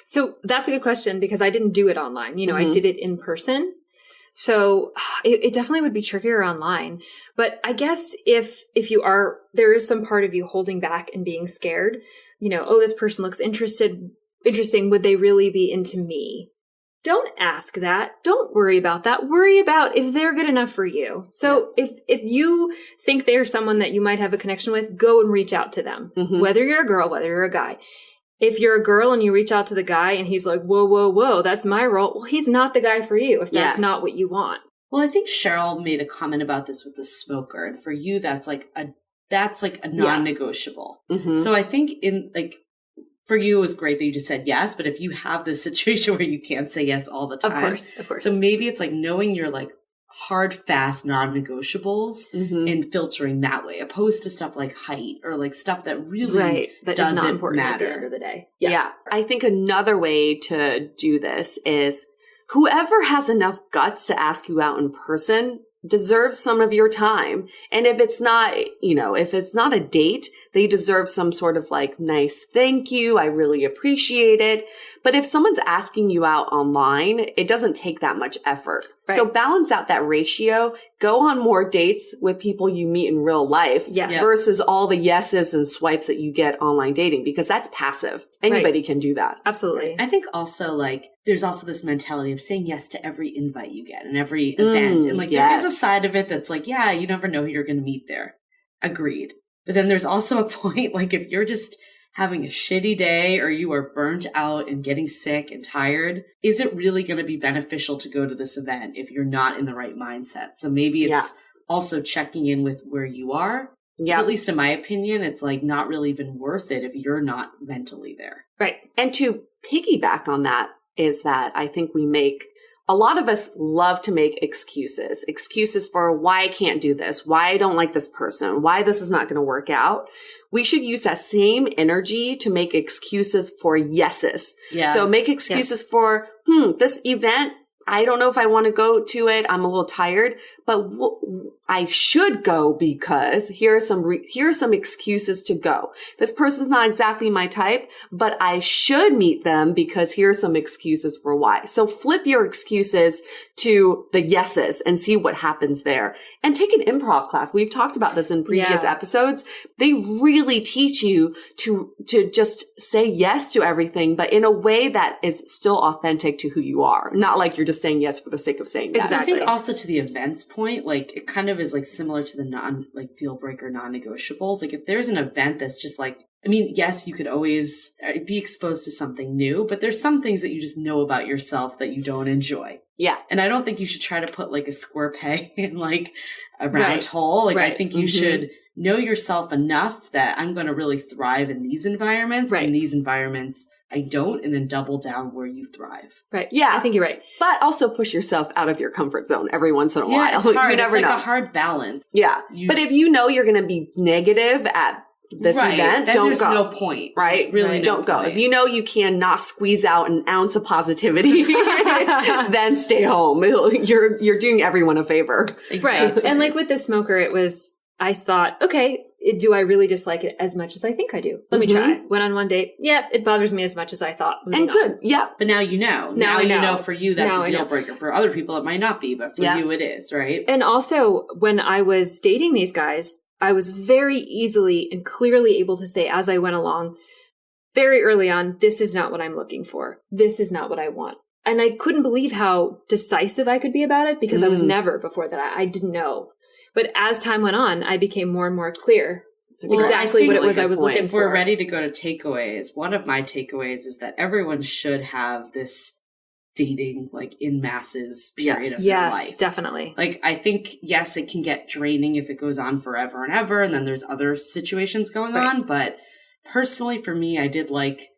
So that's a good question because I didn't do it online. I did it in person. So it definitely would be trickier online. But I guess if there is some part of you holding back and being scared, this person looks interesting. Would they really be into me? Don't ask that. Don't worry about that. Worry about if they're good enough for you. So if you think they're someone that you might have a connection with, go and reach out to them, whether you're a girl, whether you're a guy. If you're a girl and you reach out to the guy and he's like, whoa, whoa, whoa, that's my role. Well, he's not the guy for you if that's not what you want.
Well, I think Cheryl made a comment about this with the smoker. And for you, that's like a non-negotiable. Mm-hmm. So I think for you, it was great that you just said yes. But if you have this situation where you can't say yes all the time.
Of course.
So maybe it's knowing your hard, fast, non-negotiables and filtering that way, opposed to stuff like height or like stuff that really
that
doesn't
is not important
matter.
at the end of the day.
Yeah. I think another way to do this is whoever has enough guts to ask you out in person deserves some of your time. And if it's not, if it's not a date, they deserve some sort of like nice thank you. I really appreciate it. But if someone's asking you out online, it doesn't take that much effort. Right. So balance out that ratio. Go on more dates with people you meet in real life versus all the yeses and swipes that you get online dating, because that's passive. Anybody can do that.
Absolutely.
I think also like there's also this mentality of saying yes to every invite you get and every event. And like there is a side of it that's like, yeah, you never know who you're going to meet there. Agreed. But then there's also a point, like if you're just having a shitty day or you are burnt out and getting sick and tired, is it really going to be beneficial to go to this event if you're not in the right mindset? So maybe it's also checking in with where you are. Yeah. At least in my opinion, it's like not really even worth it if you're not mentally there.
Right. And to piggyback on that is that I think a lot of us love to make excuses for why I can't do this, why I don't like this person, why this is not going to work out. We should use that same energy to make excuses for yeses. Yeah. So make excuses for, this event, I don't know if I want to go to it. I'm a little tired, but I should go because here are some excuses to go. This person's not exactly my type, but I should meet them because here are some excuses for why. So flip your excuses to the yeses and see what happens there. And take an improv class. We've talked about this in previous episodes. They really teach you to just say yes to everything, but in a way that is still authentic to who you are. Not like you're just saying yes for the sake of saying yes.
Exactly. I think also to the events point, like it kind of is like similar to the deal breaker non-negotiables. Like if there's an event that's just like, I mean, yes, you could always be exposed to something new, but there's some things that you just know about yourself that you don't enjoy.
Yeah.
And I don't think you should try to put like a square peg in like a round hole. Like I think you should know yourself enough that I'm going to really thrive in these environments. Right. In these environments, I don't, and then double down where you thrive.
Right. Yeah. I think you're right.
But also push yourself out of your comfort zone every once in a while.
It's hard.
You never
it's like
know.
A hard balance.
Yeah. But if you know you're going to be negative at this event,
then
don't
there's
go.
No point.
Right?
There's really
don't go.
point.
If you know you cannot squeeze out an ounce of positivity, then stay home. You're doing everyone a favor.
Exactly. Right. And like with the smoker, I thought, okay, do I really dislike it as much as I think I do? Let me try. Went on one date. Yeah, it bothers me as much as I thought.
And good. Yeah.
But now you know. Now you know for you that's a deal breaker. For other people it might not be, but for you it is, right?
And also when I was dating these guys, I was very easily and clearly able to say as I went along, very early on, this is not what I'm looking for. This is not what I want. And I couldn't believe how decisive I could be about it because I was never before that. I didn't know. But as time went on, I became more and more clear exactly what it was I was looking for.
If we're ready to go to takeaways, one of my takeaways is that everyone should have this dating like in masses period of their life.
Yes, definitely.
Like I think, yes, it can get draining if it goes on forever and ever, and then there's other situations going on. But personally for me, I did like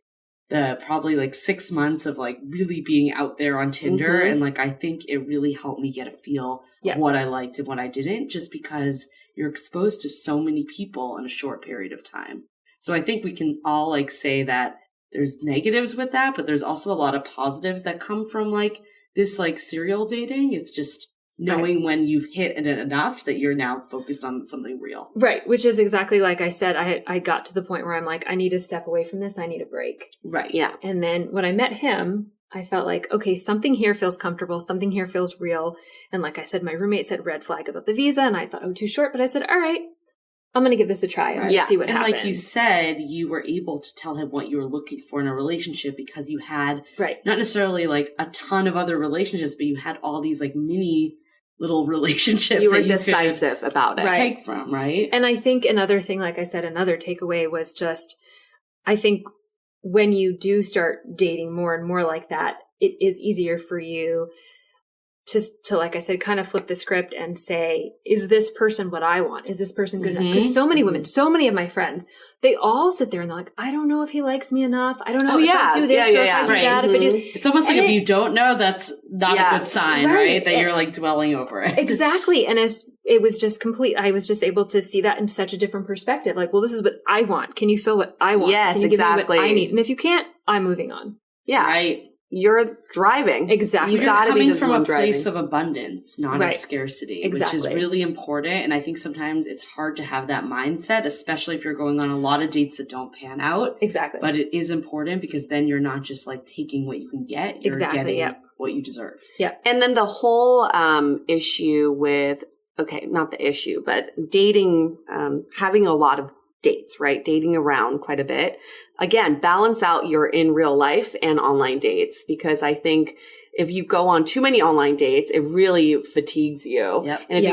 the probably like 6 months of like really being out there on Tinder. And like, I think it really helped me get a feel of what I liked and what I didn't, just because you're exposed to so many people in a short period of time. So I think we can all like say that there's negatives with that, but there's also a lot of positives that come from like this like serial dating. It's just knowing when you've hit it enough that you're now focused on something real.
Right. Which is exactly like I said, I got to the point where I'm like, I need to step away from this. I need a break.
Right.
Yeah.
And then when I met him, I felt like, okay, something here feels comfortable. Something here feels real. And like I said, my roommate said red flag about the visa. And I thought, oh, too short. But I said, all right, I'm going to give this a try and see what happens.
And like you said, you were able to tell him what you were looking for in a relationship because you had not necessarily like a ton of other relationships, but you had all these like mini little relationships.
You were decisive about it.
Take from, right?
And I think another thing, like I said, another takeaway was just, I think when you do start dating more and more like that, it is easier for you to, like I said, kind of flip the script and say, is this person what I want? Is this person good enough? Because so many women, so many of my friends, they all sit there and they're like, I don't know if he likes me enough. I don't know if I do this or if I do that. If I do,
it's almost like if you don't know, that's not a good sign, right? That you're like dwelling over it.
Exactly. And as it was just complete, I was just able to see that in such a different perspective. Like, well, this is what I want. Can you fill what I want?
Yes,
Can you
exactly.
give me what I need? And if you can't, I'm moving on.
Yeah.
Right.
You're driving.
Exactly.
You're coming from a place of abundance, not of scarcity,
Exactly.
which is really important. And I think sometimes it's hard to have that mindset, especially if you're going on a lot of dates that don't pan out.
Exactly.
But it is important because then you're not just like taking what you can get. You're getting what you deserve.
Yeah.
And then the whole issue with, not the issue, but dating, having a lot of dates, right? Dating around quite a bit. Again, balance out your in real life and online dates, because I think if you go on too many online dates, it really fatigues you.
Yep.
And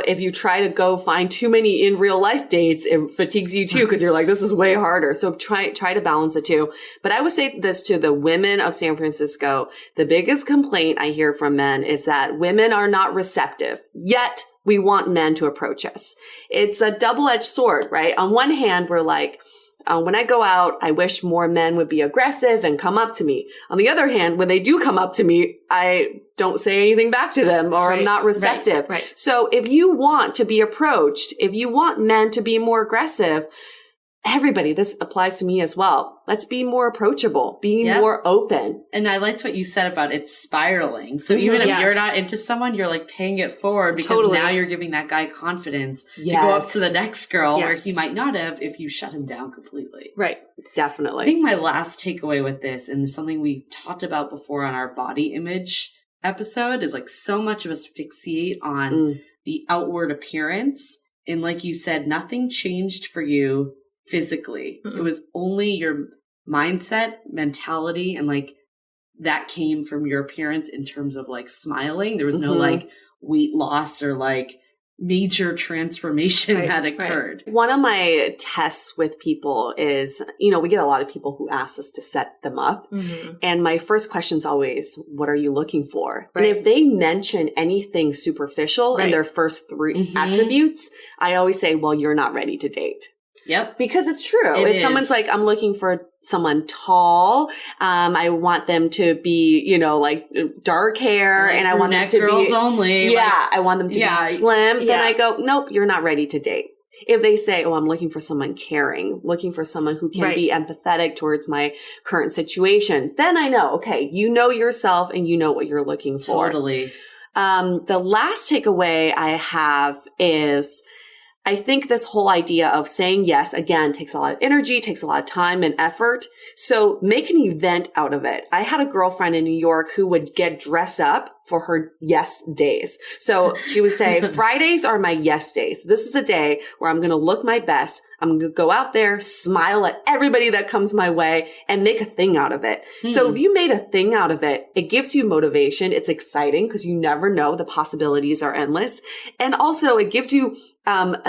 if you try to go find too many in real life dates, it fatigues you too, because you're like, this is way harder. So try to balance the two. But I would say this to the women of San Francisco. The biggest complaint I hear from men is that women are not receptive, yet we want men to approach us. It's a double-edged sword, right? On one hand, we're like, when I go out, I wish more men would be aggressive and come up to me. On the other hand, when they do come up to me, I don't say anything back to them, or I'm not receptive.
Right.
So if you want to be approached, if you want men to be more aggressive, everybody, this applies to me as well. Let's be more approachable, being more open.
And I liked what you said about it spiraling. So even if you're not into someone, you're like paying it forward, because now you're giving that guy confidence to go up to the next girl where he might not have if you shut him down completely.
Right.
Definitely.
I think my last takeaway with this, and something we talked about before on our body image episode, is like so much of us fixate on the outward appearance. And like you said, nothing changed for you physically. It was only your mindset, mentality, and like that came from your appearance in terms of like smiling. There was no like weight loss or like major transformation that occurred.
One of my tests with people is, we get a lot of people who ask us to set them up. And my first question is always, what are you looking for? And if they mention anything superficial in their first three attributes, I always say, well, you're not ready to date.
Yep.
Because it's true. If someone's like, I'm looking for someone tall, I want them to be, like dark hair,
like
and I want them to
girls
be
only.
Yeah, I want them to be slim. Then I go, nope, you're not ready to date. If they say, oh, I'm looking for someone caring, looking for someone who can be empathetic towards my current situation, then I know, okay, you know yourself and you know what you're looking for.
Totally.
The last takeaway I have is, I think this whole idea of saying yes, again, takes a lot of energy, takes a lot of time and effort. So make an event out of it. I had a girlfriend in New York who would get dressed up for her yes days. So she would say, Fridays are my yes days. This is a day where I'm going to look my best. I'm going to go out there, smile at everybody that comes my way, and make a thing out of it. So if you made a thing out of it, it gives you motivation. It's exciting because you never know. The possibilities are endless. And also it gives you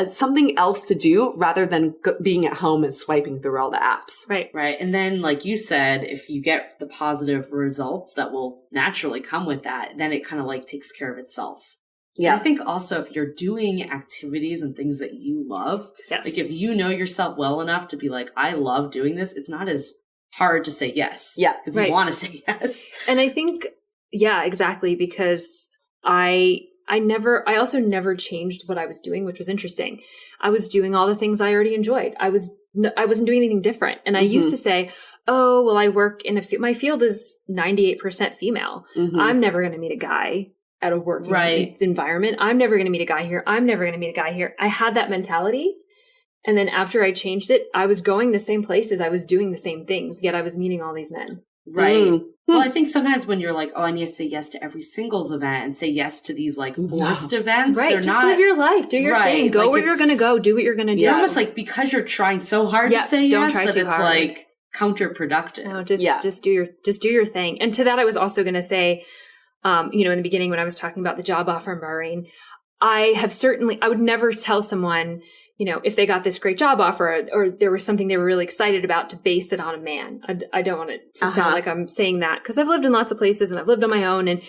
something else to do rather than being at home and swiping through all the apps.
Right.
Right. And then, like you said, if you get the positive results that will naturally come with that, then it kind of like takes care of itself. Yeah. And I think also if you're doing activities and things that you love, like if you know yourself well enough to be like, I love doing this, it's not as hard to say yes.
Yeah.
Because you want to say yes.
And I think, exactly, because I also never changed what I was doing, which was interesting. I was doing all the things I already enjoyed. I wasn't doing anything different. And I used to say, oh, well, I work in my field is 98% female. I'm never going to meet a guy at a work environment. I'm never going to meet a guy here. I'm never going to meet a guy here. I had that mentality. And then after I changed it, I was going the same places. I was doing the same things, yet I was meeting all these men.
Right. Well, I think sometimes when you're like, oh, I need to say yes to every singles event and say yes to these like forced events.
Right. Just live your life. Do your thing. Go where you're going to go. Do what you're going to do.
You're almost like, because you're trying so hard to say yes, that it's hard. Like counterproductive.
No, just do your thing. And to that, I was also going to say, in the beginning when I was talking about the job offer in Bahrain, I would never tell someone, if they got this great job offer or there was something they were really excited about, to base it on a man. I don't want it to sound like I'm saying that, because I've lived in lots of places and I've lived on my own. And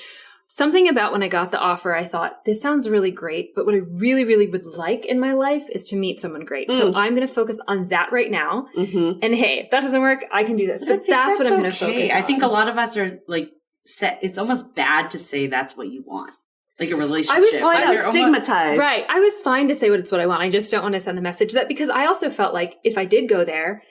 Something about when I got the offer, I thought, this sounds really great, but what I really, really would like in my life is to meet someone great. So I'm going to focus on that right now. And hey, if that doesn't work, I can do this. But that's what I'm going to focus on.
I think a lot of us are like set. It's almost bad to say that's what you want. Like a relationship.
I know, stigmatized.
Right. I was fine to say it's what I want. I just don't want to send the message that, because I also felt like if I did go there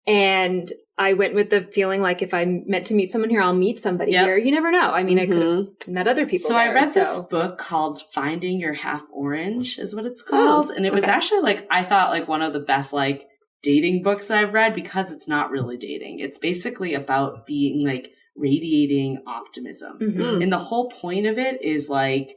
and I went with the feeling like if I'm meant to meet someone here, I'll meet somebody here. You never know. I mean, I could have met other people.
So
there,
I read this book called Finding Your Half Orange is what it's called. And it was actually like, I thought like one of the best like dating books that I've read, because it's not really dating. It's basically about being like radiating optimism. And the whole point of it is like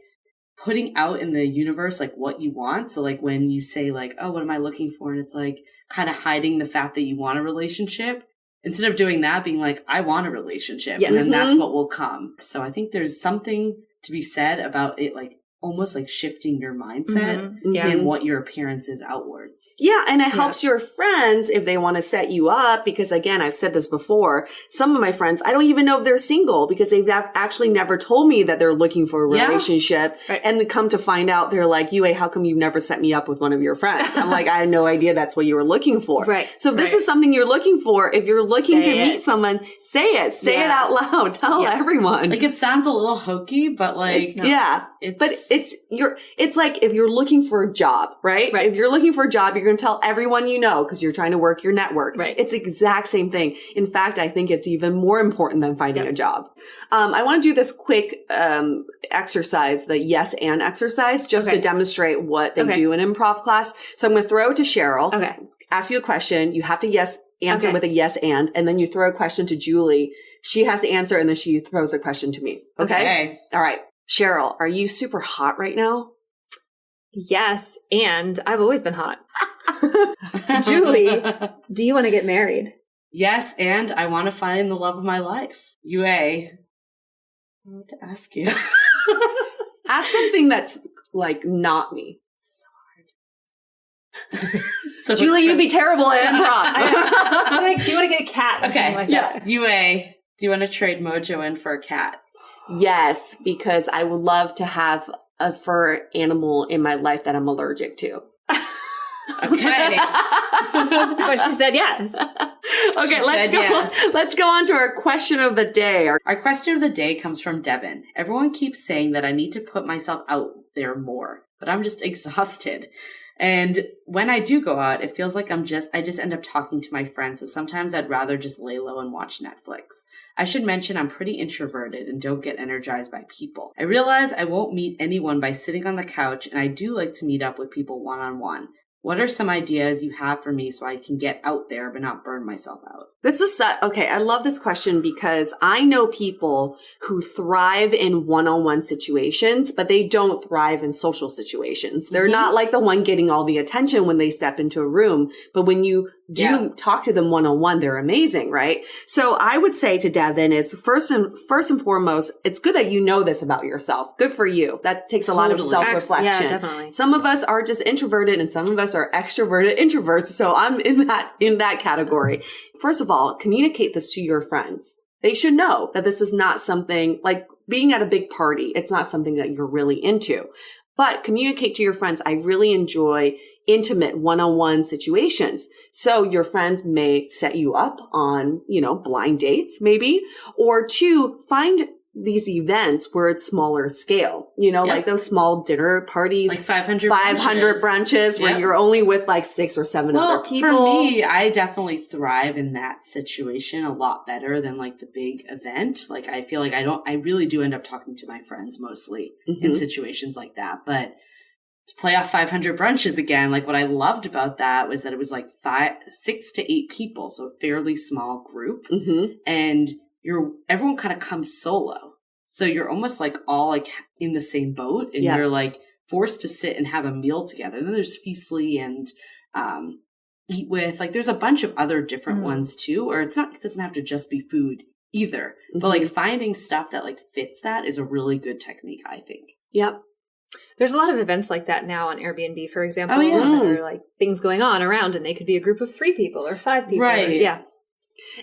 putting out in the universe like what you want. So like when you say like, oh, what am I looking for? And it's like kind of hiding the fact that you want a relationship. Instead of doing that, being like, I want a relationship. And then that's what will come. So I think there's something to be said about it, like almost like shifting your mindset and what your appearance is outwards.
Yeah, and it helps your friends if they want to set you up, because again, I've said this before, some of my friends, I don't even know if they're single because they've actually never told me that they're looking for a relationship. And they come to find out, they're like, Yue, how come you've never set me up with one of your friends? I'm like, I had no idea that's what you were looking for. So if this is something you're looking for, if you're looking to meet someone, say it. Say it out loud. Tell everyone.
Like it sounds a little hokey, but like,
it's like if you're looking for a job, right? If you're looking for a job, you're going to tell everyone you know because you're trying to work your network. It's the exact same thing. In fact, I think it's even more important than finding a job. I want to do this quick exercise, the yes and exercise, just to demonstrate what they do in improv class. So I'm going to throw it to Cheryl. Ask you a question. You have to answer with a yes and then you throw a question to Julie. She has to answer and then she throws a question to me. Okay. All right. Cheryl, are you super hot right now?
Yes, and I've always been hot. Julie, do you want to get married?
Yes, and I want to find the love of my life. Yue, I want to ask you.
Ask something that's like not me.
So hard. So
Julie, you'd be terrible at improv.
I'm like, do you want to get a cat? Like that.
Yue, do you want to trade Mojo in for a cat?
Yes, because I would love to have a fur animal in my life that I'm allergic to.
Okay.
But she said yes.
Okay, let's go on to our question of the day.
Our question of the day comes from Devin. Everyone keeps saying that I need to put myself out there more, but I'm just exhausted. And when I do go out, it feels like I just end up talking to my friends. So sometimes I'd rather just lay low and watch Netflix. I should mention I'm pretty introverted and don't get energized by people. I realize I won't meet anyone by sitting on the couch, and I do like to meet up with people one-on-one. What are some ideas you have for me so I can get out there but not burn myself out?
This is okay. I love this question because I know people who thrive in one-on-one situations, but they don't thrive in social situations. They're not like the one getting all the attention when they step into a room, but when you do talk to them one-on-one, they're amazing, right? So I would say to Devin is first and foremost, it's good that you know this about yourself. Good for you. That takes a lot of self-reflection.
Yeah, definitely.
Some of us are just introverted and some of us are extroverted introverts. So I'm in that category. First of all, communicate this to your friends. They should know that this is not something like being at a big party. It's not something that you're really into, but communicate to your friends. I really enjoy intimate one-on-one situations. So your friends may set you up on, blind dates maybe, or two, find these events where it's smaller scale, like those small dinner parties,
like 500
brunches where you're only with like 6 or 7 other people.
For me, I definitely thrive in that situation a lot better than like the big event. Like I feel like I really do end up talking to my friends mostly in situations like that. But to play off 500 brunches again, like what I loved about that was that it was like 6 to 8 people. So a fairly small group and everyone kind of comes solo. So you're almost like all like in the same boat and you're like forced to sit and have a meal together. And then there's Feastly and Eat With. Like there's a bunch of other different ones too, or it doesn't have to just be food either. But like finding stuff that like fits that is a really good technique, I think.
Yep.
There's a lot of events like that now on Airbnb, for example. That are like things going on around and they could be a group of 3 people or 5 people.
Right.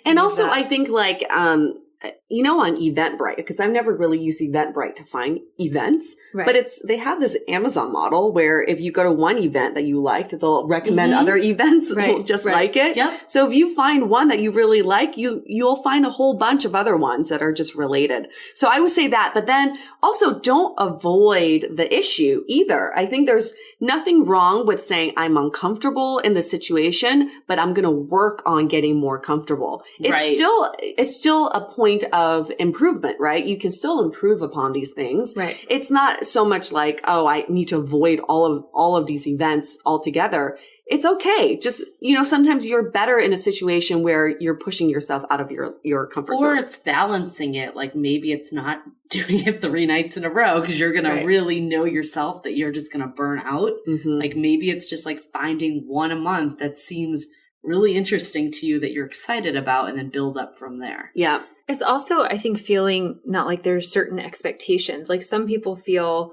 And also I think like, on Eventbrite, because I've never really used Eventbrite to find events, but they have this Amazon model where if you go to one event that you liked, they'll recommend other events just like it.
Yep.
So if you find one that you really like, you'll find a whole bunch of other ones that are just related. So I would say that, but then also don't avoid the issue either. I think there's nothing wrong with saying I'm uncomfortable in the situation, but I'm going to work on getting more comfortable. It's still a point of improvement, right? You can still improve upon these things.
Right.
It's not so much like, oh, I need to avoid all of these events altogether. It's okay. Just, sometimes you're better in a situation where you're pushing yourself out of your comfort zone.
Or it's balancing it. Like maybe it's not doing it 3 nights in a row because you're going to really know yourself that you're just going to burn out. Like maybe it's just like finding one a month that seems really interesting to you that you're excited about and then build up from there.
Yeah.
It's also, I think, feeling not like there's certain expectations. Like some people feel,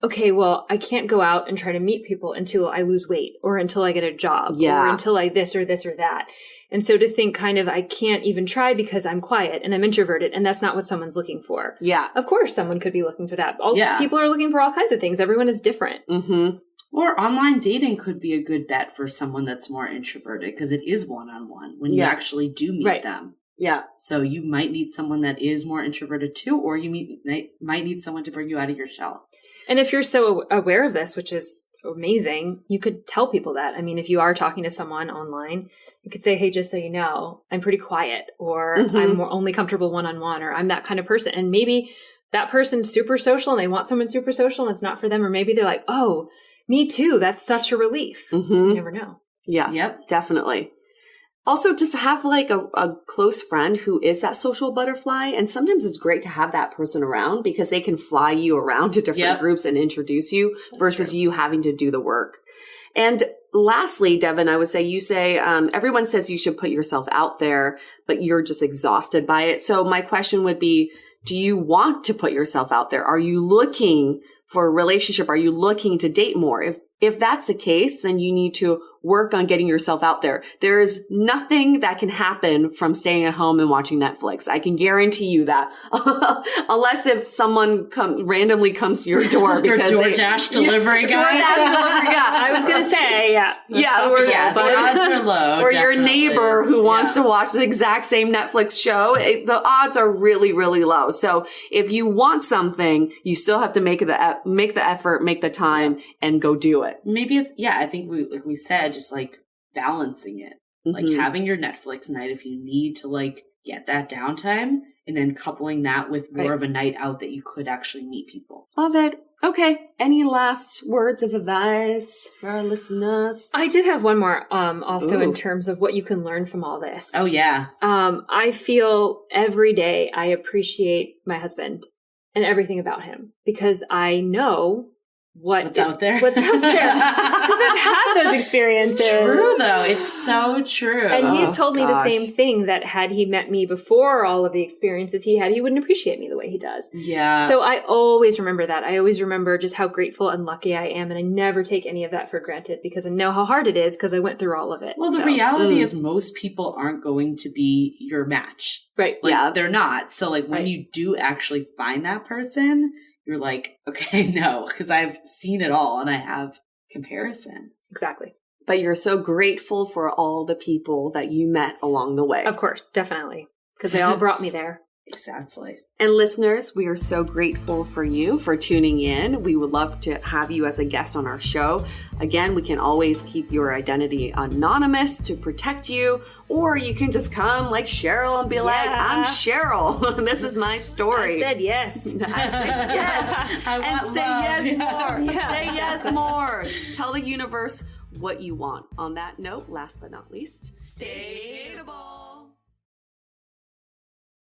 okay, well, I can't go out and try to meet people until I lose weight or until I get a job or until I this or that. And so to think kind of, I can't even try because I'm quiet and I'm introverted and that's not what someone's looking for.
Yeah.
Of course, someone could be looking for that. People are looking for all kinds of things. Everyone is different.
Mm-hmm.
Or online dating could be a good bet for someone that's more introverted because it is one-on-one when you actually do meet them.
Yeah.
So you might need someone that is more introverted too, or you might need someone to bring you out of your shell.
And if you're so aware of this, which is amazing, you could tell people that. I mean, if you are talking to someone online, you could say, hey, just so you know, I'm pretty quiet, or I'm only comfortable one-on-one, or I'm that kind of person. And maybe that person's super social and they want someone super social and it's not for them. Or maybe they're like, oh, me too. That's such a relief. You never know.
Yeah.
Yep.
Definitely. Also, just have like a close friend who is that social butterfly. And sometimes it's great to have that person around because they can fly you around to different groups and introduce you versus you having to do the work. And lastly, Devin, I would say everyone says you should put yourself out there, but you're just exhausted by it. So my question would be, do you want to put yourself out there? Are you looking for a relationship? Are you looking to date more? If that's the case, then you need to work on getting yourself out there. There is nothing that can happen from staying at home and watching Netflix. I can guarantee you that. Unless if someone randomly comes to your door because
DoorDash delivery guy.
I was going to say,
the odds are low.
Or your neighbor who wants to watch the exact same Netflix show. The odds are really, really low. So if you want something, you still have to make the effort, make the time, and go do it.
Maybe it's, I think like we said, just like balancing it, like having your Netflix night if you need to like get that downtime, and then coupling that with more of a night out that you could actually meet people.
Love it. Okay. Any last words of advice for our listeners?
I did have one more, also in terms of what you can learn from all this.
Oh yeah.
I feel every day I appreciate my husband and everything about him because I know what's out there. Because I've had those experiences.
It's true, though. It's so true.
And he's told me the same thing, that had he met me before all of the experiences he had, he wouldn't appreciate me the way he does.
Yeah.
So I always remember that. I always remember just how grateful and lucky I am. And I never take any of that for granted because I know how hard it is because I went through all of it.
Well, the reality is most people aren't going to be your match.
Right.
Like, they're not. So like when you do actually find that person, you're like, okay, no, because I've seen it all and I have comparison.
Exactly.
But you're so grateful for all the people that you met along the way.
Of course, definitely. Because they all brought me there.
Exactly.
And listeners, we are so grateful for you for tuning in. We would love to have you as a guest on our show. Again, we can always keep your identity anonymous to protect you, or you can just come like Cheryl and be like, I'm Cheryl. This is my story.
I said yes.
I said yes. And say yes more. Say yes more. Tell the universe what you want. On that note, last but not least, stay